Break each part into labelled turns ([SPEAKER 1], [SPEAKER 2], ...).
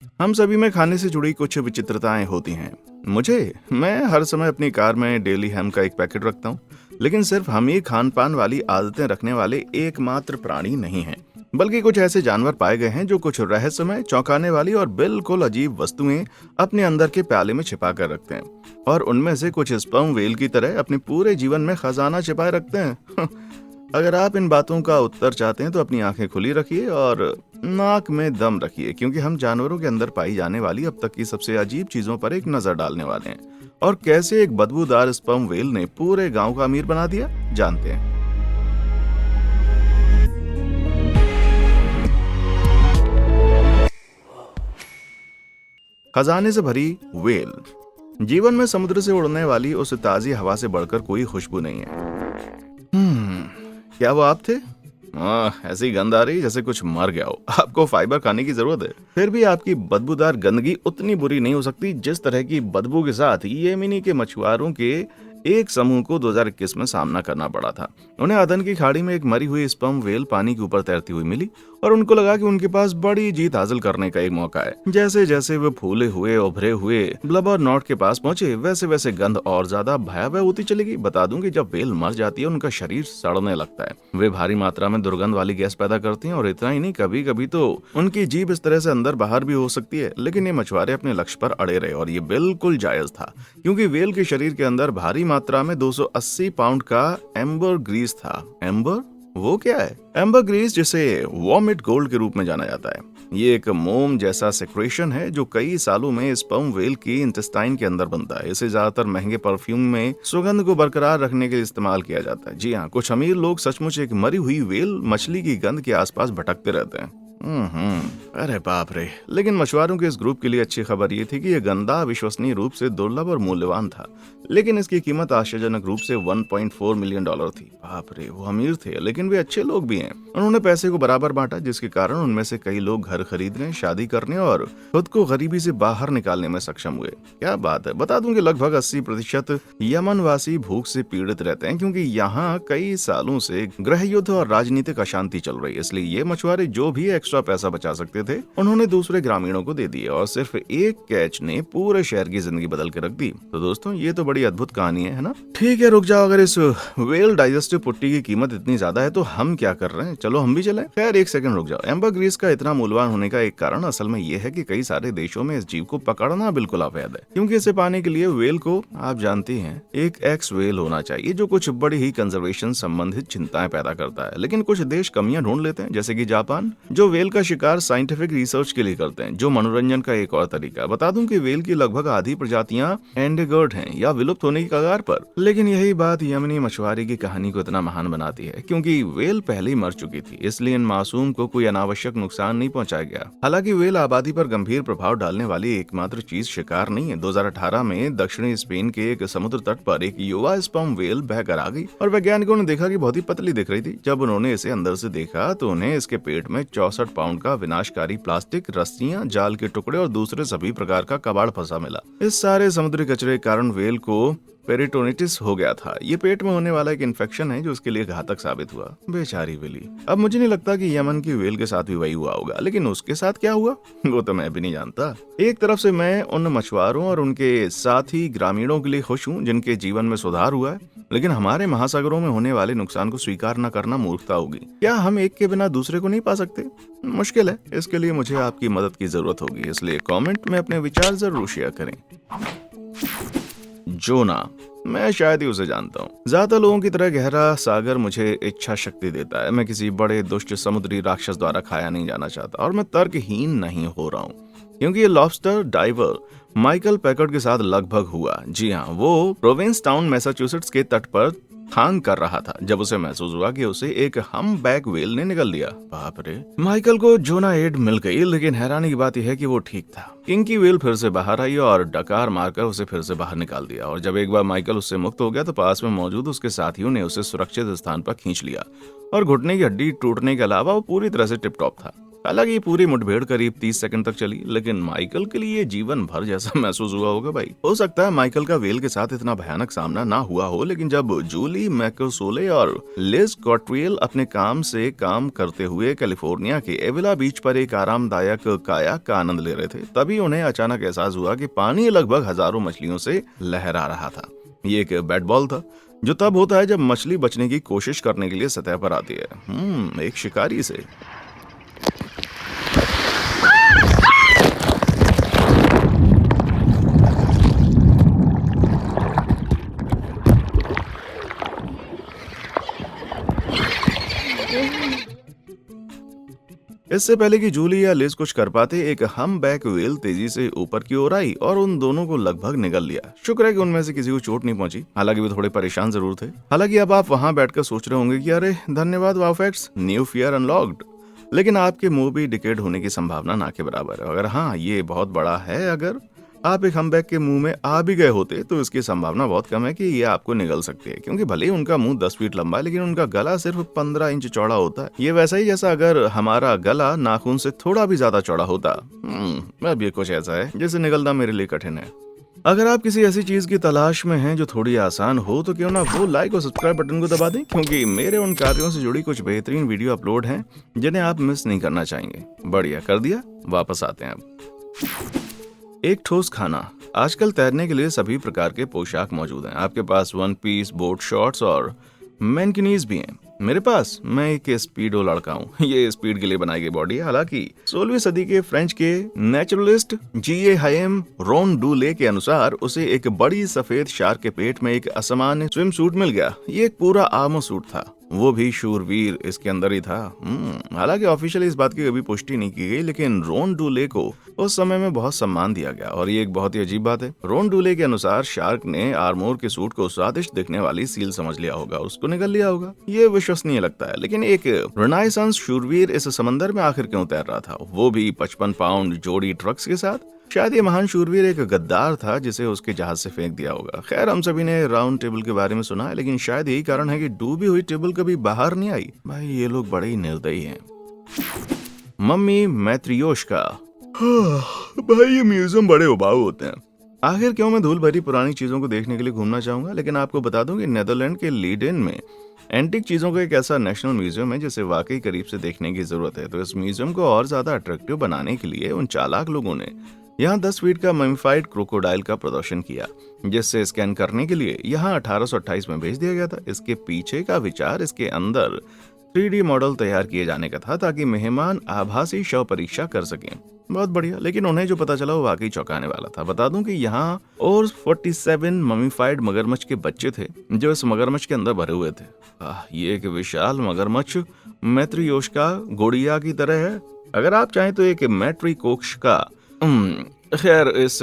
[SPEAKER 1] हम सभी में खाने से जुड़ी कुछ विचित्रताएं होती हैं। मैं हर समय अपनी कार में डेली हैम का एक पैकेट रखता हूँ। लेकिन सिर्फ हम ही खान पान वाली आदतें रखने वाले एकमात्र प्राणी नहीं हैं, बल्कि कुछ ऐसे जानवर पाए गए हैं जो कुछ रहस्यमय, चौंकाने वाली और बिल्कुल अजीब वस्तुएं अपने अंदर के प्याले में छिपा कर रखते हैं। और उनमें से कुछ स्पर्म व्हेल की तरह अपने पूरे जीवन में खजाना छिपाए रखते हैं। अगर आप इन बातों का उत्तर चाहते हैं तो अपनी आंखें खुली रखिए और नाक में दम रखिए, क्योंकि हम जानवरों के अंदर पाई जाने वाली अब तक की सबसे अजीब चीजों पर एक नजर डालने वाले हैं। और कैसे एक बदबूदार स्पर्म व्हेल ने पूरे गांव का अमीर बना दिया, जानते हैं। खजाने से भरी व्हेल। जीवन में समुद्र से उड़ने वाली उस ताजी हवा से बढ़कर कोई खुशबू नहीं है। क्या वो आप थे? ऐसी गंध आ रही जैसे कुछ मर गया हो। आपको फाइबर खाने की जरूरत है। फिर भी आपकी बदबूदार गंदगी उतनी बुरी नहीं हो सकती जिस तरह की बदबू के साथ येमेनी के मछुआरों के एक समूह को 2021 में सामना करना पड़ा था। उन्हें अदन की खाड़ी में एक मरी हुई स्पर्म व्हेल पानी के ऊपर तैरती हुई मिली और उनको लगा कि उनके पास बड़ी जीत हासिल करने का एक मौका है। जैसे जैसे वे फूले हुए उभरे हुए ब्लबर नॉट के पास पहुंचे, वैसे वैसे गंध और ज्यादा भयावह होती चलेगी। बता दूं कि जब व्हेल मर जाती है उनका शरीर सड़ने लगता है। वे भारी मात्रा में दुर्गंध वाली गैस पैदा करती हैं और इतना ही नहीं, कभी कभी तो उनकी जीभ इस तरह से अंदर बाहर भी हो सकती है। लेकिन ये मछुआरे अपने लक्ष्य पर अड़े रहे और ये बिल्कुल जायज था, क्योंकि व्हेल के शरीर के अंदर भारी मात्रा में 280 पाउंड का एम्बर ग्रीस था। एम्बर वो क्या है? एम्बर ग्रीस, जिसे वॉमिट गोल्ड के रूप में जाना जाता है, ये एक मोम जैसा सेक्रेशन है जो कई सालों में स्पर्म व्हेल की इंटेस्टाइन के अंदर बनता है। इसे ज्यादातर महंगे परफ्यूम में सुगंध को बरकरार रखने के लिए इस्तेमाल किया जाता है। जी हाँ, कुछ अमीर लोग सचमुच एक मरी हुई व्हेल मछली की गंध के आसपास भटकते रहते हैं। अरे बाप रे। लेकिन मछुआरों के इस ग्रुप के लिए अच्छी खबर ये थी कि यह गंदा विश्वसनीय रूप से दुर्लभ और मूल्यवान था। लेकिन इसकी कीमत आश्चर्यजनक रूप से $1.4 मिलियन थी। बाप रे, वो अमीर थे लेकिन वे अच्छे लोग भी हैं। उन्होंने पैसे को बराबर बांटा, जिसके कारण उनमें से कई लोग घर खरीदने, शादी करने और खुद को गरीबी से बाहर निकालने में सक्षम हुए। क्या बात है। बता दूं कि लगभग 80% यमन वासी भूख से पीड़ित रहते हैं, क्योंकि यहाँ कई सालों से गृह युद्ध और राजनीतिक अशांति चल रही है। इसलिए ये मछुआरे जो भी एक्स्ट्रा पैसा बचा सकते थे उन्होंने दूसरे ग्रामीणों को दे दिया और सिर्फ एक कैच ने पूरे शहर की जिंदगी बदल के रख दी। तो दोस्तों, ये तो बड़ी अद्भुत कहानी है ना? ठीक है, रुक जाओ। अगर इस व्हेल डाइजेस्टिव पुट्टी की कीमत इतनी ज्यादा है तो हम क्या कर रहे हैं? चलो हम भी चलें। खैर, एक सेकंड रुक जाओ। एम्बर ग्रीस का इतना मूल्यवान होने का एक कारण असल में ये है कि कई सारे देशों में इस जीव को पकड़ना बिल्कुल अवैध है, क्योंकि इसे पाने के लिए व्हेल को, आप जानती हैं, एक एक्स व्हेल होना चाहिए, जो कुछ बड़ी ही कंजर्वेशन संबंधित चिंताएं पैदा करता है। लेकिन कुछ देश कमियां ढूंढ लेते हैं, जैसे कि जापान, जो व्हेल का शिकार साइंटिफिक रिसर्च के लिए करते हैं, जो मनोरंजन का एक और तरीका। बता दूं कि व्हेल की लगभग आधी प्रजातियां एंडेगर्ड हैं या विलुप्त होने की कगार पर। लेकिन यही बात यमनी मछुआरे की कहानी को इतना महान बनाती है, क्योंकि व्हेल पहले ही मर चुकी थी, इसलिए इन मासूम को कोई अनावश्यक नुकसान नहीं पहुंचाया गया। हालांकि व्हेल आबादी पर गंभीर प्रभाव डालने वाली एकमात्र चीज शिकार नहीं है। 2018 में दक्षिणी स्पेन के एक समुद्र तट पर एक युवा स्पर्म व्हेल बहकर आ गई और वैज्ञानिकों ने देखा कि बहुत ही पतली दिख रही थी। जब उन्होंने इसे अंदर से देखा तो उन्हें इसके पेट में 64 पाउंड का विनाशकारी प्लास्टिक, रस्सियां, जाल के टुकड़े और दूसरे सभी प्रकार का कबाड़ फंसा मिला। इस सारे समुद्री कचरे के कारण व्हेल को पेरिटोनिटिस हो गया था। ये पेट में होने वाला एक इन्फेक्शन है जो उसके लिए घातक साबित हुआ। बेचारी व्हेली। अब मुझे नहीं लगता कि यमन की व्हेल के साथ भी वही हुआ होगा, लेकिन उसके साथ क्या हुआ वो तो मैं भी नहीं जानता। एक तरफ से मैं उन मछुआरों और उनके साथी ग्रामीणों के लिए खुश हूँ जिनके जीवन में सुधार हुआ है, लेकिन हमारे महासागरों में होने वाले नुकसान को स्वीकार न करना मूर्खता होगी। क्या हम एक के बिना दूसरे को नहीं पा सकते? मुश्किल है। इसके लिए मुझे आपकी मदद की जरूरत होगी, इसलिए कमेंट में अपने विचार जरूर शेयर करें। जोना, मैं शायद ही उसे जानता हूँ। ज्यादा लोगों की तरह गहरा सागर मुझे इच्छा शक्ति देता है। मैं किसी बड़े दुष्ट समुद्री राक्षस द्वारा खाया नहीं जाना चाहता, और मैं तर्कहीन नहीं हो रहा हूँ, क्योंकि ये लॉबस्टर डाइवर माइकल पैकर्ड के साथ लगभग हुआ। जी हाँ, वो प्रोविंसटाउन मैसाचुसेट्स के तट पर थांग कर रहा था जब उसे महसूस हुआ कि उसे एक हम्पबैक व्हेल ने निगल लिया। बाप रे। माइकल को जोना एड मिल गई, लेकिन हैरानी की बात यह है कि वो ठीक था। किंकी व्हेल फिर से बाहर आई और डकार मारकर उसे फिर से बाहर निकाल दिया, और जब एक बार माइकल उससे मुक्त हो गया तो पास में मौजूद उसके साथियों ने उसे सुरक्षित स्थान पर खींच लिया और घुटने की हड्डी टूटने के अलावा वो पूरी तरह से टिप टॉप था। हालांकि ये पूरी मुठभेड़ करीब 30 सेकंड तक चली, लेकिन माइकल के लिए जीवन भर जैसा महसूस हुआ होगा भाई। हो सकता है माइकल का वेल के साथ इतना भयानक सामना ना हुआ हो, लेकिन जब जूली मैकोसोले और लिज कॉट्रियल अपने काम से काम करते हुए कैलिफोर्निया के एविला बीच पर एक आरामदायक कायाक का आनंद ले रहे थे, तभी उन्हें अचानक एहसास हुआ कि पानी लगभग हजारों मछलियों से लहरा रहा था। ये एक बैट बॉल था, जो तब होता है जब मछली बचने की कोशिश करने के लिए सतह पर आती है, एक शिकारी से। इससे पहले कि जूली या लिज कुछ कर पाते, एक हम बैक व्हेल तेजी से ऊपर की ओर आई और उन दोनों को लगभग निगल लिया। शुक्र है कि उनमें से किसी को चोट नहीं पहुंची, हालांकि वे थोड़े परेशान जरूर थे। हालांकि अब आप वहां बैठकर सोच रहे होंगे कि अरे धन्यवाद वाओफैक्ट्स, न्यू फियर अनलॉक्ड, लेकिन आपके मुंह भी डिकेड होने की संभावना ना के बराबर है। अगर हाँ, ये बहुत बड़ा है, अगर आप एक हमबैक के मुंह में आ भी गए होते तो इसकी संभावना बहुत कम है कि ये आपको निगल सकती है, क्योंकि भले ही उनका मुंह 10 फीट लंबा है, लेकिन उनका गला सिर्फ 15 इंच चौड़ा होता है। ये वैसा ही जैसा अगर हमारा गला नाखून से थोड़ा भी ज्यादा चौड़ा होता। अब ये कुछ ऐसा है जिसे निगलना मेरे लिए कठिन है। अगर आप किसी ऐसी चीज की तलाश में हैं जो थोड़ी आसान हो, तो क्यों ना वो लाइक और सब्सक्राइब बटन को दबा दें, क्योंकि मेरे उन कार्यों से जुड़ी कुछ बेहतरीन वीडियो अपलोड हैं जिन्हें आप मिस नहीं करना चाहेंगे। बढ़िया, कर दिया, वापस आते हैं अब। एक ठोस खाना। आजकल तैरने के लिए सभी प्रकार के पोशाक मौजूद हैं। आपके पास वन पीस, बोट शॉर्ट्स और मैनकिनीज भी हैं। मेरे पास, मैं एक स्पीडो लड़का हूँ। ये स्पीड के लिए बनाई गई बॉडी है। हालांकि 16वीं सदी के फ्रेंच के नेचुरलिस्ट G.A. हायम रोनडुले के अनुसार उसे एक बड़ी सफेद शार्क के पेट में एक असामान्य स्विम सूट मिल गया। ये एक पूरा आर्मर सूट था, वो भी शूरवीर इसके अंदर ही था। हालांकि ऑफिशियली इस बात की कभी पुष्टि नहीं की गई, लेकिन रोनडुले को उस समय में बहुत सम्मान दिया गया। और ये एक बहुत ही अजीब बात है। रोनडुले के अनुसार शार्क ने आर्मोर के सूट को स्वादिष्ट दिखने वाली सील समझ लिया होगा, उसको निगल लिया होगा। ये विश्वसनीय लगता है, लेकिन एक रेनाइसेंस शूरवीर इस समंदर में आखिर क्यों तैर रहा था, वो भी 55 पाउंड जोड़ी ट्रक्स के साथ? शायद ये महान शूरवीर एक गद्दार था जिसे उसके जहाज से फेंक दिया होगा। खैर, हम सभी ने राउंड टेबल के बारे में सुना है, लेकिन शायद यही कारण है कि डूबी हुई टेबल कभी बाहर नहीं आई। भाई, ये लोग बड़े ही निर्दयी हैं। मम्मी मैत्रियोशका। भाई, ये म्यूजियम बड़े उबाऊ होते हैं। आखिर क्यों मैं धूल भरी पुरानी चीजों को देखने के लिए घूमना चाहूंगा, लेकिन आपको बता दूं कि नेदरलैंड के लीडेन में एंटीक चीजों का एक ऐसा नेशनल म्यूजियम है जिसे वाकई करीब से देखने की जरूरत है। तो इस म्यूजियम को और ज्यादा अट्रैक्टिव बनाने के लिए उन चालाक लोगों ने यहाँ 10 फीट का ममीफाइड क्रोकोडाइल का प्रदर्शन किया, जिससे स्कैन करने के लिए यहाँ 1828 में भेज दिया गया था। इसके पीछे का विचार इसके अंदर 3D मॉडल तैयार किए जाने का था, ताकि मेहमान आभासी शव परीक्षा कर सकें। बहुत बढ़िया, लेकिन उन्हें जो पता चला वो वाकई चौंकाने वाला था। बता दूं कि यहाँ और 47 ममीफाइड मगरमच्छ के बच्चे थे जो इस मगरमच्छ के अंदर भरे हुए थे। ये एक विशाल मगरमच्छ मैत्रियोशका गोड़िया की तरह है। अगर आप चाहें तो एक मैट्रिकोशका। खैर, इस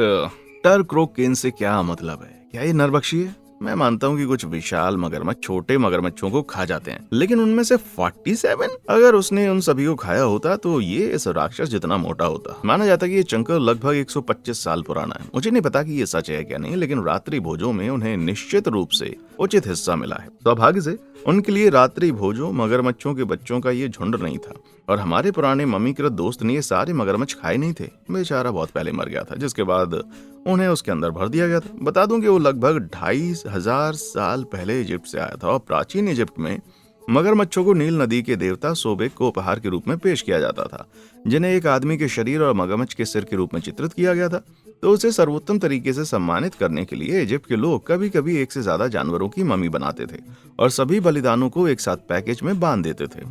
[SPEAKER 1] टरक्रोकेन से क्या मतलब है? क्या ये नरभक्षी है? मैं मानता हूँ कि कुछ विशाल मगरमच्छ छोटे मगरमच्छों को खा जाते हैं, लेकिन उनमें से 47, अगर उसने उन सभी को खाया होता तो ये इस राक्षस जितना मोटा होता। माना जाता है कि ये चंकर लगभग 125 साल पुराना है। मुझे नहीं पता कि ये सच है क्या नहीं, लेकिन रात्रि भोजों में उन्हें निश्चित रूप से उचित हिस्सा मिला है। सौभाग्य से उनके लिए रात्रि भोजों मगरमच्छों के बच्चों का ये झुंड नहीं था, और हमारे पुराने मम्मीकृत दोस्त ने ये सारे मगरमच्छ खाए नहीं थे। बेचारा बहुत पहले मर गया था, जिसके बाद उन्हें उसके अंदर भर दिया गया था। बता दूं कि वो लगभग 2500 साल पहले इजिप्ट से आया था, और प्राचीन इजिप्ट में मगरमच्छों को नील नदी के देवता सोबेक को उपहार के रूप में पेश किया जाता था, जिन्हें एक आदमी के शरीर और मगरमच्छ के सिर के रूप में चित्रित किया गया था। तो उसे सर्वोत्तम तरीके से सम्मानित करने के लिए इजिप्ट के लोग कभी कभी एक से ज्यादा जानवरों की मम्मी बनाते थे और सभी बलिदानों को एक साथ पैकेज में बांध देते थे।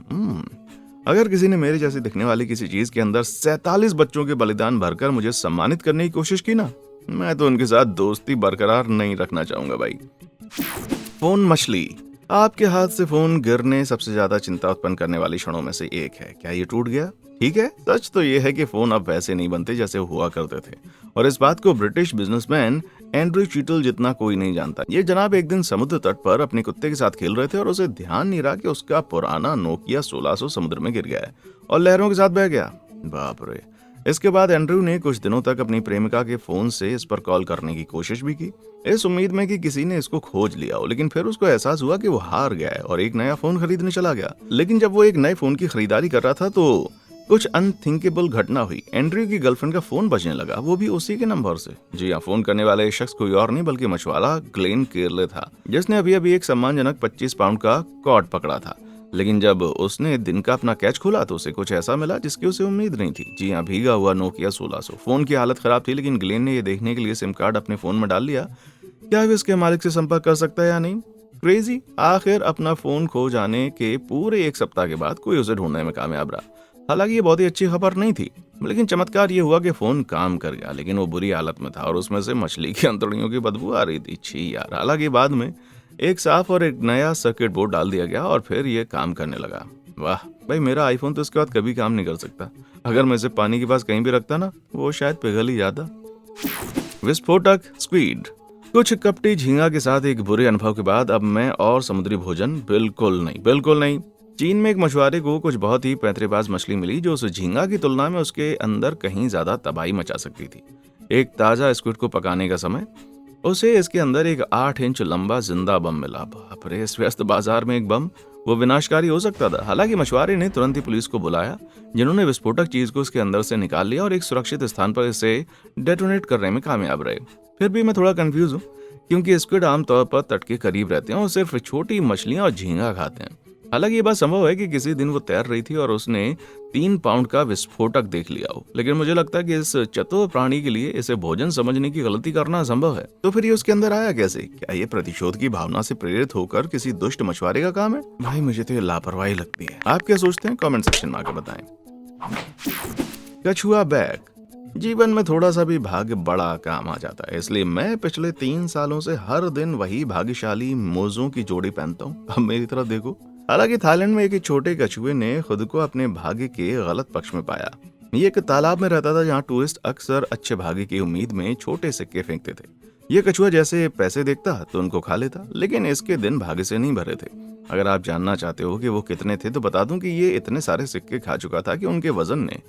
[SPEAKER 1] अगर किसी ने मेरे जैसे दिखने वाली किसी चीज के अंदर 47 बच्चों के बलिदान भरकर मुझे सम्मानित करने की कोशिश की ना, मैं तो उनके साथ दोस्ती बरकरार नहीं रखना चाहूंगा भाई। फोन मछली। आपके हाथ से फोन गिरने सबसे ज्यादा चिंता उत्पन्न करने वाली क्षणों में से एक है। क्या ये टूट गया? ठीक है, सच तो ये है कि फोन अब वैसे नहीं बनते जैसे हुआ करते थे, और इस बात को ब्रिटिश बिजनेसमैन एंड्रयू चीटल जितना कोई नहीं जानता। ये जनाब एक दिन समुद्र तट पर अपने कुत्ते के साथ खेल रहे थे, और उसे ध्यान नहीं रहा कि उसका पुराना नोकिया 1600 समुद्र में गिर गया है और लहरों के साथ बह गया। बाप रे। इसके बाद एंड्रयू ने कुछ दिनों तक अपनी प्रेमिका के फोन से इस पर कॉल करने की कोशिश भी की, इस उम्मीद में कि किसी ने इसको खोज लिया हो, लेकिन फिर उसको एहसास हुआ कि वो हार गया है और एक नया फोन खरीदने चला गया। लेकिन जब वो एक नए फोन की खरीदारी कर रहा था तो कुछ अनथिंकेबल घटना हुई। एंड्रयू की गर्लफ्रेंड का फोन बजने लगा, वो भी उसी के नंबर से। जी हाँ, फोन करने वाला शख्स कोई और नहीं बल्कि मछुआरा ग्लेन केरले था, जिसने अभी अभी एक सम्मानजनक 25 पाउंड का कॉड पकड़ा था। लेकिन जब उसने दिन का अपना कैच खोला तो उसे कुछ ऐसा मिला जिसकी उसे उम्मीद नहीं थी। जी हाँ, भीगा हुआ नोकिया 1600। फोन की हालत खराब थी, लेकिन ग्लेन ने यह देखने के लिए सिम कार्ड अपने फोन में डाल लिया क्या वो इसके मालिक से संपर्क कर सकता है या नहीं। क्रेजी। आखिर अपना फोन खो जाने के पूरे एक सप्ताह के बाद कोई उसे ढूंढने में कामयाब रहा। हालांकि ये बहुत ही अच्छी खबर नहीं थी, लेकिन चमत्कार ये हुआ कि फोन काम कर गया, लेकिन वो बुरी हालत में था और उसमें से मछली की अंतड़ियों की बदबू आ रही थी। छी यार। हालांकि बाद में एक साफ और एक नया सर्किट बोर्ड डाल दिया गया और फिर ये काम करने लगा। वाह भाई, मेरा आईफोन तो इसके बाद कभी काम नहीं कर सकता। अगर मैं इसे पानी के पास कहीं भी रखता ना, वो शायद पिघल ही जाता। विस्फोटक स्क्वीड। कुछ कपटी झींगा के साथ एक बुरे अनुभव के बाद अब मैं और समुद्री भोजन बिल्कुल नहीं। चीन में एक मछुआरे को कुछ बहुत ही पैंतरेबाज मछली मिली जो उस झींगा की तुलना में उसके अंदर कहीं ज्यादा तबाही मचा सकती थी। एक ताजा स्क्विड को पकाने का समय उसे इसके अंदर एक 8 इंच लंबा जिंदा बम मिला। बाप रे, इस व्यस्त बाजार में एक बम वो विनाशकारी हो सकता था। हालांकि मछुआरे ने तुरंत ही पुलिस को बुलाया, जिन्होंने विस्फोटक चीज को उसके अंदर से निकाल लिया और एक सुरक्षित स्थान पर इसे डेटोनेट करने में कामयाब रहे। फिर भी मैं थोड़ा कंफ्यूज हूँ, क्योंकि स्क्विड आमतौर पर तट के करीब रहते हैं और सिर्फ छोटी मछलियां और झींगा खाते हैं। हालांकि ये बात संभव है कि किसी दिन वो तैर रही थी और उसने 3 पाउंड का विस्फोटक देख लिया हो, लेकिन मुझे लगता है कि इस चतुर प्राणी के लिए इसे भोजन समझने की गलती करना असंभव है। तो फिर ये उसके अंदर आया कैसे? क्या ये प्रतिशोध की भावना से प्रेरित होकर किसी दुष्ट मछुआरे का काम है? भाई मुझे तो ये लापरवाही लगती है। आप क्या सोचते हैं? कमेंट सेक्शन में आकर बताएं। कछुआ बैग। जीवन में थोड़ा सा भी भाग्य बड़ा काम आ जाता है, इसलिए मैं पिछले 3 सालों से हर दिन वही भाग्यशाली मोजों की जोड़ी पहनता हूँ। अब मेरी तरफ देखो। हालांकि थाईलैंड में एक छोटे कछुए ने खुद को अपने भाग्य के गलत पक्ष में पाया। ये एक तालाब में रहता था जहाँ टूरिस्ट अक्सर अच्छे भाग्य की उम्मीद में छोटे सिक्के फेंकते थे। ये कछुआ जैसे पैसे देखता तो उनको खा लेता, लेकिन इसके दिन भाग्य से नहीं भरे थे। अगर आप जानना चाहते हो कि वो कितने थे तो बता दूं कि ये इतने सारे सिक्के खा चुका था कि उनके वजन ने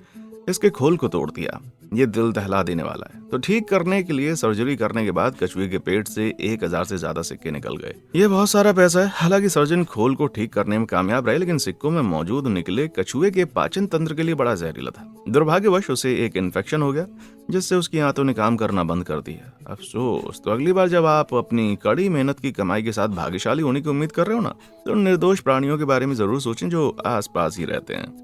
[SPEAKER 1] इसके खोल को तोड़ दिया। ये दिल दहला देने वाला है। तो ठीक करने के लिए सर्जरी करने के बाद कछुए के पेट से 1000 से ज्यादा सिक्के निकल गए। ये बहुत सारा पैसा है। हालांकि सर्जन खोल को ठीक करने में कामयाब रहे, लेकिन सिक्कों में मौजूद निकले कछुए के पाचन तंत्र के लिए बड़ा जहरीला था। दुर्भाग्यवश उसे एक इन्फेक्शन हो गया, जिससे उसकी आंतों ने काम करना बंद कर दिया। अफसोस। तो अगली बार जब आप अपनी कड़ी मेहनत की कमाई के साथ भाग्यशाली होने की उम्मीद कर रहे हो ना, तो निर्दोष प्राणियों के बारे में जरूर सोचें जो आस पास ही रहते हैं।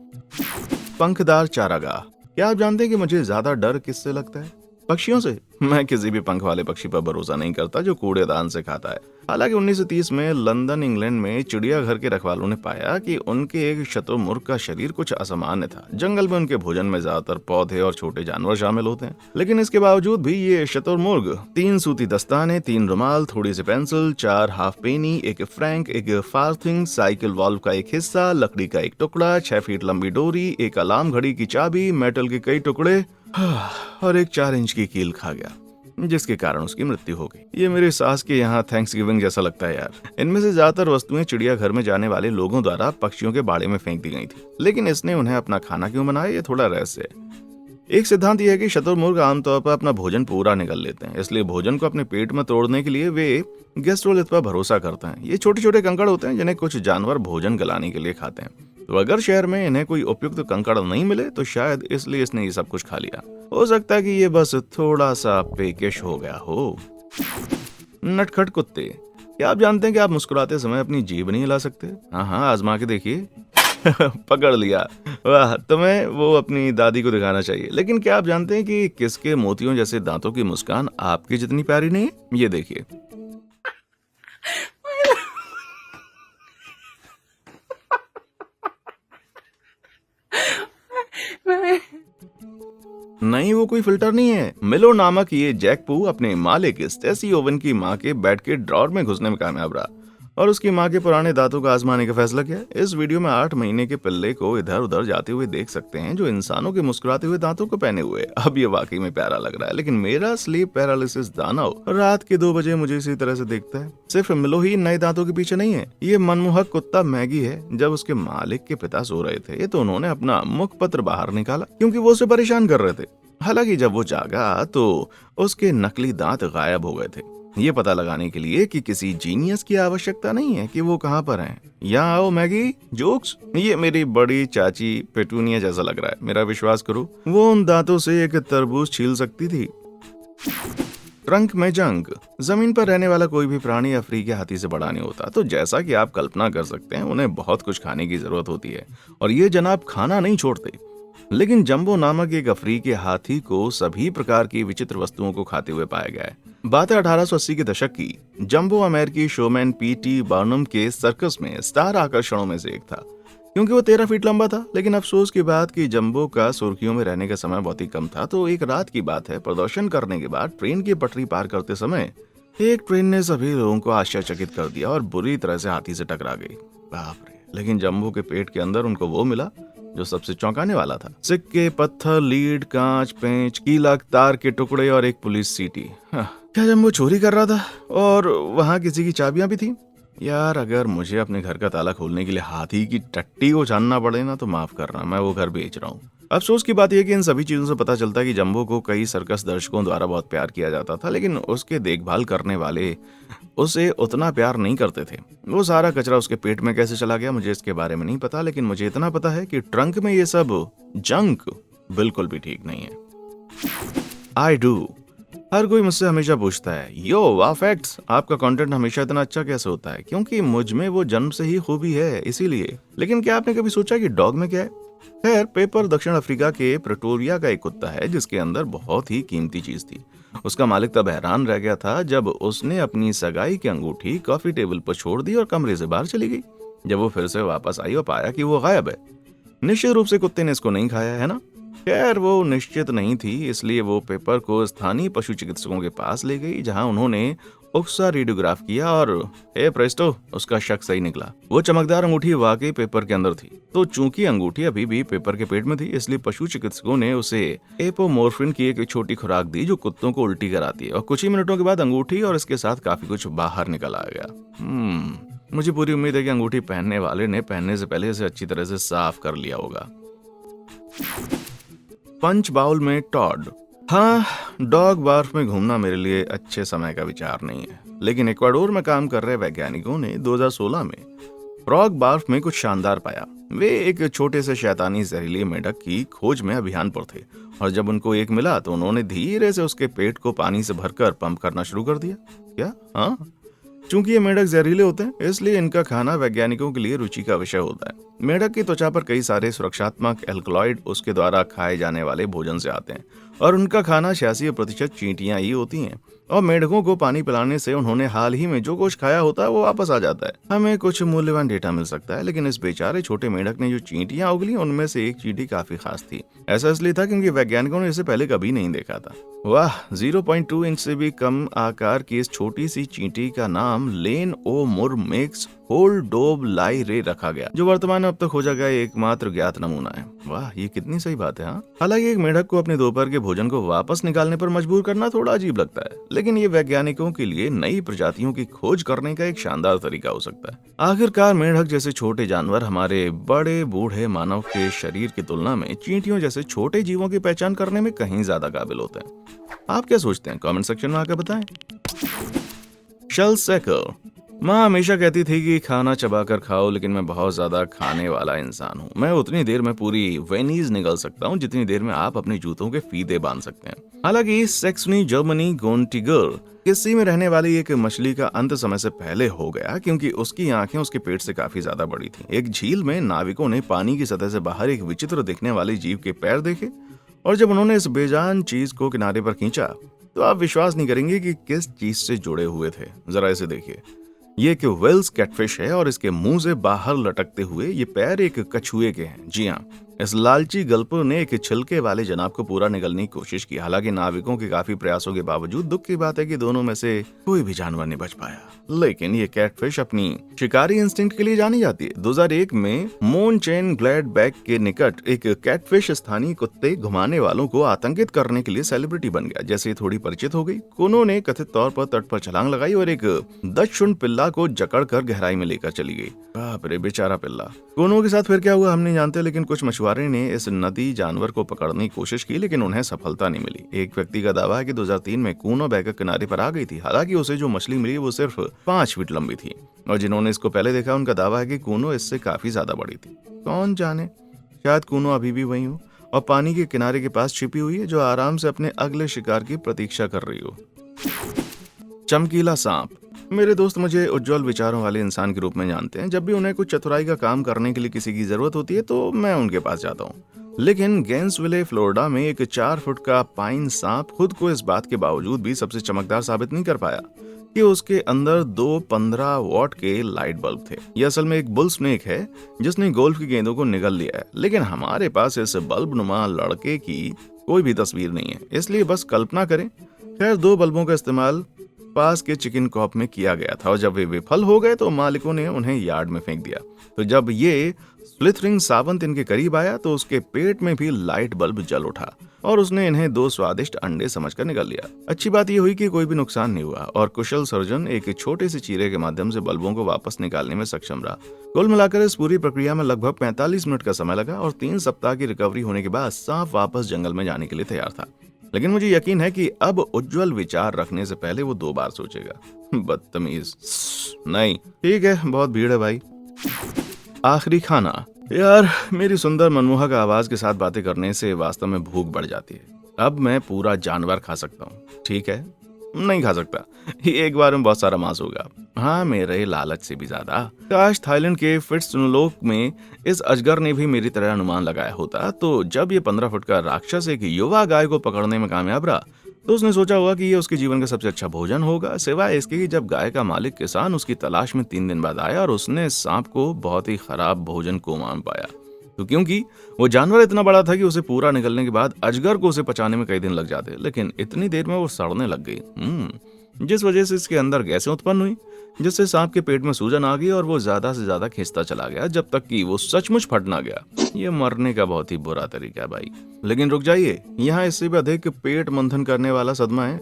[SPEAKER 1] पंखदार चारागाह। क्या आप जानते हैं कि मुझे ज्यादा डर किससे लगता है? पक्षियों से। मैं किसी भी पंख वाले पक्षी पर भरोसा नहीं करता जो कूड़ेदान से खाता है। हालांकि 1930 में लंदन इंग्लैंड में चिड़ियाघर के रखवालों ने पाया कि उनके एक शतुरमुर्ग का शरीर कुछ असामान्य था। जंगल में उनके भोजन में ज्यादातर पौधे और छोटे जानवर शामिल होते हैं, लेकिन इसके बावजूद भी ये शतुरमुर्ग 3 सूती दस्ताने, 3 रुमाल, थोड़ी सी पेंसिल, 4 हाफ पेनी, एक फ्रैंक, एक फार्थिंग, साइकिल वाल्व का एक हिस्सा, लकड़ी का एक टुकड़ा, 6 फीट लंबी डोरी, एक अलार्म घड़ी की चाबी, मेटल के कई टुकड़े और एक 4 इंच की कील खा गया, जिसके कारण उसकी मृत्यु हो गई। ये मेरे सास के यहाँ थैंक्सगिविंग जैसा लगता है यार। इनमें से ज्यादातर वस्तुएं चिड़ियाघर में जाने वाले लोगों द्वारा पक्षियों के बाड़े में फेंक दी गई थी, लेकिन इसने उन्हें अपना खाना क्यों बनाया, ये थोड़ा रहस्य है। एक सिद्धांत यह है कि शतुरमुर्ग आमतौर पर अपना भोजन पूरा निगल लेते हैं, इसलिए भोजन को अपने पेट में तोड़ने के लिए वे गैस्ट्रोलिथ पर भरोसा करते हैं। ये छोटे छोटे कंकड़ होते हैं जिन्हें कुछ जानवर भोजन गलाने के लिए खाते हैं। तो अगर शहर में इन्हें कोई उपयुक्त कंकड़ नहीं मिले तो शायद इसलिए इसने ये सब कुछ खा लिया। हो सकता है कि ये बस थोड़ा सा पेकिश हो गया हो। नटखट कुत्ते। क्या आप जानते हैं कि आप मुस्कुराते समय अपनी जीभ नहीं हिला सकते? हाँ, आजमा के देखिए। पकड़ लिया। वाह, तुम्हें वो अपनी दादी को दिखाना चाहिए। लेकिन क्या आप जानते हैं कि किसके मोतियों जैसे दांतों की मुस्कान आपकी जितनी प्यारी नहीं है? ये देखिए। नहीं, वो कोई फिल्टर नहीं है। मिलो नामक ये जैकपू अपने मालिक स्टेसी ओवन की माँ के बेड के ड्रॉर में घुसने में कामयाब रहा और उसकी माँ के पुराने दांतों को आजमाने का फैसला किया। इस वीडियो में 8 महीने के पिल्ले को इधर उधर जाते हुए देख सकते हैं, जो इंसानों के मुस्कुराते हुए दांतों को पहने हुए। अब ये वाकई में प्यारा लग रहा है, लेकिन मेरा स्लीप पैरालिसिस दानव रात के 2 बजे मुझे इसी तरह से देखता है। सिर्फ मिलो ही नए दांतों के पीछे नहीं है। ये मनमोहक कुत्ता मैगी है। जब उसके मालिक के पिता सो रहे थे तो उन्होंने अपना मुखपत्र बाहर निकाला क्योंकि वो उसे परेशान कर रहे थे। हालांकि जब वो जागा तो उसके नकली दांत गायब हो गए थे। ये पता लगाने के लिए कि किसी जीनियस की आवश्यकता नहीं है कि वो कहाँ पर हैं। यहाँ आओ मैगी, जोक्स। ये मेरी बड़ी चाची पेटूनिया जैसा लग रहा है, मेरा विश्वास करो। वो उन दांतों से एक तरबूज छील सकती थी। ट्रंक में जंग। जमीन पर रहने वाला कोई भी प्राणी अफ्रीकी हाथी से बड़ा नहीं होता, तो जैसा कि आप कल्पना कर सकते हैं उन्हें बहुत कुछ खाने की जरूरत होती है और ये जनाब खाना नहीं छोड़ते। लेकिन जंबो नामक एक अफ्रीकी हाथी को सभी प्रकार की विचित्र वस्तुओं को खाते हुए पाया गया है। बात है 1880 के दशक की। जंबो अमेरिकी शोमैन पीटी बार्नम के सर्कस में स्टार आकर्षणों में से एक था, क्योंकि वो 13 फीट लंबा था। लेकिन अफसोस की बात कि जंबो का सुर्खियों में रहने का समय बहुत ही कम था। तो एक रात की बात है, प्रदर्शन करने के बाद ट्रेन की पटरी पार करते समय एक ट्रेन ने सभी लोगों को आश्चर्यचकित कर दिया और बुरी तरह से हाथी से टकरा गई। बाप रे। लेकिन जंबो के पेट के अंदर उनको वो मिला जो सबसे चौंकाने वाला था। सिक्के, पत्थर, लीड, कांच, पेंच, कीलक, तार के टुकड़े और एक पुलिस सीटी। क्या जंबो चोरी कर रहा था और वहां किसी की चाबियां भी थी? यार, अगर मुझे अपने घर का ताला खोलने के लिए हाथी की टट्टी को जानना पड़े ना, तो माफ करना, मैं वो घर बेच रहा हूँ। अफसोस की बात यह कि इन सभी चीजों से पता चलता है कि जंबो को कई सर्कस दर्शकों द्वारा बहुत प्यार किया जाता था, लेकिन उसके देखभाल करने वाले उसे उतना प्यार नहीं करते थे। वो सारा कचरा उसके पेट में कैसे चला गया मुझे इसके बारे में नहीं पता, लेकिन मुझे इतना पता है कि ट्रंक में ये सब जंक बिल्कुल भी ठीक नहीं है। I do. हर कोई मुझसे हमेशा पूछता है, यो वाह फैक्ट्स, आपका कंटेंट हमेशा इतना अच्छा कैसे होता है? क्योंकि मुझ में वो जन्म से ही खूबी है, इसीलिए। लेकिन क्या आपने कभी सोचा कि डॉग में क्या है? खैर, पेपर दक्षिण अफ्रीका के प्रेटोरिया का एक कुत्ता है जिसके अंदर बहुत ही कीमती चीज थी। उसका मालिक तब हैरान रह गया था जब उसने अपनी सगाई की अंगूठी कॉफी टेबल पर छोड़ दी और कमरे से बाहर चली गई। जब वो फिर से वापस आई और पाया कि वो गायब है। निश्चित रूप से कुत्ते ने इसको नहीं खाया है ना? खैर, वो निश्चित नहीं थी, इसलिए वो पेपर को स्थानीय पशु चिकित्सकों के पास ले गई, जहां उन्होंने उक्सा रेडियोग्राफ किया और प्रेस्टो, उसका शक सही निकला। वो चमकदार अंगूठी वाकई पेपर के अंदर थी। तो चूंकि अंगूठी अभी भी पेपर के पेट में थी, इसलिए पशु चिकित्सकों ने उसे एपोमोर्फिन की एक छोटी खुराक दी जो कुत्तों को उल्टी कराती है। और कुछ ही मिनटों के बाद अंगूठी और इसके साथ काफी कुछ बाहर निकल आ गया। मुझे पूरी उम्मीद है कि अंगूठी पहनने वाले ने पहनने से पहले इसे अच्छी तरह से साफ कर लिया होगा। पंच बाउल में टॉड। हाँ, डॉग बार्फ में घूमना मेरे लिए अच्छे समय का विचार नहीं है, लेकिन इक्वाडोर में काम कर रहे वैज्ञानिकों ने 2016 में फ्रॉग बार्फ में कुछ शानदार पाया। वे एक छोटे से शैतानी जहरीले मेंढक की खोज में अभियान पर थे और जब उनको एक मिला तो उन्होंने धीरे से उसके पेट को पानी से भरकर पंप करना शुरू कर दिया। क्या? हाँ, चूंकि ये मेंढक जहरीले होते हैं, इसलिए इनका खाना वैज्ञानिकों के लिए रुचि का विषय होता है। मेंढक की त्वचा पर कई सारे सुरक्षात्मक एल्कलॉइड उसके द्वारा खाए जाने वाले भोजन से आते हैं और उनका खाना 86% चींटियां ही होती हैं। और मेंढकों को पानी पिलाने से उन्होंने हाल ही में जो कुछ खाया होता है वो वापस आ जाता है। हमें कुछ मूल्यवान डेटा मिल सकता है, लेकिन इस बेचारे छोटे मेंढक ने जो चींटियां उगली उनमें से एक चींटी काफी खास थी। ऐसा इसलिए था क्योंकि वैज्ञानिकों ने इसे पहले कभी नहीं देखा था। वाह, 0.2 इंच से भी कम आकार की इस छोटी सी चींटी का नाम लेन ओ मुरमेक्स होल्डोब लाई रे रखा गया, जो वर्तमान में अब तक खोजा गया एकमात्र ज्ञात नमूना है। वाह, ये कितनी सही बात है। हाँ, हालांकि एक मेंढक को अपने दोपहर के भोजन को वापस निकालने पर मजबूर करना थोड़ा अजीब लगता है, लेकिन ये वैज्ञानिकों के लिए नई प्रजातियों की खोज करने का एक शानदार तरीका हो सकता है। आखिरकार मेंढक जैसे छोटे जानवर हमारे बड़े बूढ़े मानव के शरीर की तुलना में चींटियों जैसे छोटे जीवों की पहचान करने में कहीं ज्यादा काबिल होते हैं। आप क्या सोचते हैं? कमेंट सेक्शन में आकर बताएं। शल सेकर। माँ हमेशा कहती थी कि खाना चबाकर खाओ, लेकिन मैं बहुत ज्यादा खाने वाला इंसान हूँ। मैं उतनी देर में पूरी वेनीज निगल सकता हूँ जितनी देर में आप अपने जूतों के फीते बांध सकते हैं। हालांकि सेक्सनी जर्मनी गोन्टिगर किस्सी में रहने वाली एक मछली का अंत समय से पहले हो गया, क्योंकि उसकी आंखें उसके पेट से काफी ज्यादा बड़ी थीं। एक झील में नाविकों ने पानी की सतह से बाहर एक विचित्र दिखने वाली जीव के पैर देखे और जब उन्होंने इस बेजान चीज को किनारे पर खींचा तो आप विश्वास नहीं करेंगे कि किस चीज से जुड़े हुए थे। जरा इसे देखिए। ये एक वेल्स कैटफिश है और इसके मुंह से बाहर लटकते हुए ये पैर एक कछुए के हैं। जी हाँ, इस लालची गल्पर ने एक छिलके वाले जनाब को पूरा निगलने की कोशिश की। हालांकि नाविकों के काफी प्रयासों के बावजूद दुख की बात है कि दोनों में से कोई भी जानवर नहीं बच पाया। लेकिन ये कैटफिश अपनी शिकारी इंस्टिंक्ट के लिए जानी जाती है। 2001 में मोन चेन ग्लैड बैक के निकट एक कैटफिश स्थानीय कुत्ते घुमाने वालों को आतंकित करने के लिए सेलिब्रिटी बन गया। जैसे ही थोड़ी परिचित हो गई, कोनो ने कथित तौर पर तट पर छलांग लगाई और एक दक्षुण पिल्ला को जकड़ कर गहराई में लेकर चली गई। बाप रे, बेचारा पिल्ला। कोनो के साथ फिर क्या हुआ हम नहीं जानते, लेकिन कुछ मछुआरे मछुआरे ने इस नदी जानवर को पकड़ने की कोशिश की, लेकिन उन्हें सफलता नहीं मिली। एक व्यक्ति का दावा है कि 2003 में कूनो बहकर किनारे पर आ गई थी। हालांकि उसे जो मछली मिली वो सिर्फ 5 फीट लंबी थी, और जिन्होंने इसको पहले देखा उनका दावा है कि कूनो इससे काफी ज्यादा बड़ी थी। कौन जाने, शायद कूनो अभी भी वही हो और पानी के किनारे के पास छिपी हुई है, जो आराम से अपने अगले शिकार की प्रतीक्षा कर रही हो। चमकीला सांप। मेरे दोस्त मुझे उज्जवल विचारों वाले इंसान के रूप में जानते हैं। जब भी उन्हें कुछ चतुराई का काम करने के लिए किसी की जरूरत होती है तो मैं उनके पास जाता हूँ। लेकिन गैंसविले, फ्लोरिडा में एक 4 फुट का पाइन सांप खुद को इस बात के बावजूद भी सबसे चमकदार साबित नहीं कर पाया कि उसके अंदर 2 15 वॉट के लाइट बल्ब थे। यह असल में एक बुल स्नेक है जिसने गोल्फ की गेंदों को निगल लिया है, लेकिन हमारे पास इस बल्ब नुमा लड़के की कोई भी तस्वीर नहीं है, इसलिए बस कल्पना करें। खैर, 2 बल्बों का इस्तेमाल पास के चिकन कॉप में किया गया था और जब वे विफल हो गए तो मालिकों ने उन्हें यार्ड में फेंक दिया। तो जब ये स्लिथरिंग सावंत इनके करीब आया तो उसके पेट में भी लाइट बल्ब जल उठा और उसने इन्हें 2 स्वादिष्ट अंडे समझकर निकाल लिया। अच्छी बात यह हुई कि कोई भी नुकसान नहीं हुआ और कुशल सर्जन एक छोटे से चीरे के माध्यम से बल्बों को वापस निकालने में सक्षम रहा। कुल मिलाकर इस पूरी प्रक्रिया में लगभग 45 मिनट का समय लगा और 3 सप्ताह की रिकवरी होने के बाद सांप वापस जंगल में जाने के लिए तैयार था। लेकिन मुझे यकीन है कि अब उज्जवल विचार रखने से पहले वो 2 बार सोचेगा। बदतमीज। नहीं, ठीक है, बहुत भीड़ है भाई। आखिरी खाना। यार, मेरी सुंदर मनमोहक आवाज के साथ बातें करने से वास्तव में भूख बढ़ जाती है। अब मैं पूरा जानवर खा सकता हूँ, ठीक है? नहीं खा सकता, एक बार में बहुत सारा मांस होगा। हाँ, मेरे लालच से भी ज्यादा। काश थाईलैंड के फिट्सनुलोक में इस अजगर ने भी मेरी तरह अनुमान लगाया होता। तो जब ये 15 फुट का राक्षस एक युवा गाय को पकड़ने में कामयाब रहा तो उसने सोचा होगा कि ये उसके जीवन का सबसे अच्छा भोजन होगा, सिवाय इसके कि जब गाय का मालिक किसान उसकी तलाश में 3 दिन बाद आया और उसने सांप को बहुत ही खराब भोजन को मान पाया। तो क्योंकि वो जानवर इतना बड़ा था कि उसे पूरा निकलने के बाद अजगर को उसे पचाने में कई दिन लग जाते, लेकिन इतनी देर में वो सड़ने लग गई, जिस वजह से इसके अंदर गैसें उत्पन्न हुई, जिससे सांप के पेट में सूजन आ गई और वो ज्यादा से ज्यादा खिंचता चला गया जब तक कि वो सचमुच फट ना गया। ये मरने का बहुत ही बुरा तरीका है भाई। लेकिन रुक जाइए, यहाँ इससे भी अधिक पेट मंथन करने वाला सदमा है।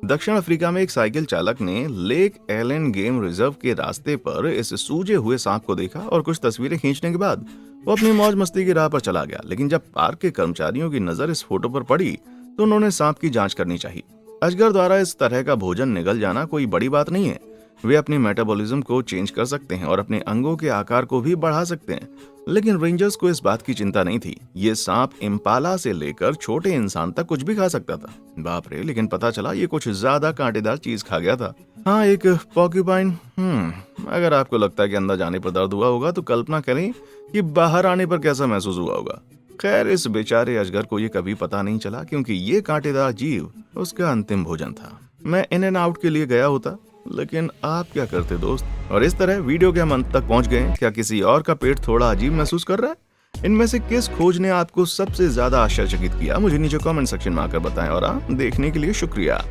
[SPEAKER 1] दक्षिण अफ्रीका में एक साइकिल चालक ने लेक एलन गेम रिजर्व के रास्ते पर इस सूजे हुए सांप को देखा और कुछ तस्वीरें खींचने के बाद वो अपनी मौज मस्ती की राह पर चला गया। लेकिन जब पार्क के कर्मचारियों की नजर इस फोटो पर पड़ी तो उन्होंने सांप की जांच करनी चाहिए। अजगर द्वारा इस तरह का भोजन निगल जाना कोई बड़ी बात नहीं है। वे अपनी मेटाबॉलिज्म को चेंज कर सकते हैं और अपने अंगों के आकार को भी बढ़ा सकते हैं। लेकिन रेंजर्स को इस बात की चिंता नहीं थी। ये सांप इम्पाला से लेकर छोटे इंसान तक कुछ भी खा सकता था। बाप रे, लेकिन पता चला ये कुछ ज्यादा कांटेदार चीज खा गया था। हाँ, एक पॉर्क्यूपाइन। अगर आपको लगता है कि अंदर जाने पर दर्द हुआ होगा तो कल्पना करें कि बाहर आने पर कैसा महसूस हुआ होगा। खैर, इस बेचारे अजगर को ये कभी पता नहीं चला क्योंकि ये कांटेदार जीव उसका अंतिम भोजन था। मैं इन एंड आउट के लिए गया होता, लेकिन आप क्या करते दोस्त? और इस तरह वीडियो के हम अंत तक पहुंच गए। क्या किसी और का पेट थोड़ा अजीब महसूस कर रहा है? इनमें से किस खोज ने आपको सबसे ज्यादा आश्चर्यचकित किया? मुझे नीचे कमेंट सेक्शन में आकर बताएं। और देखने के लिए शुक्रिया।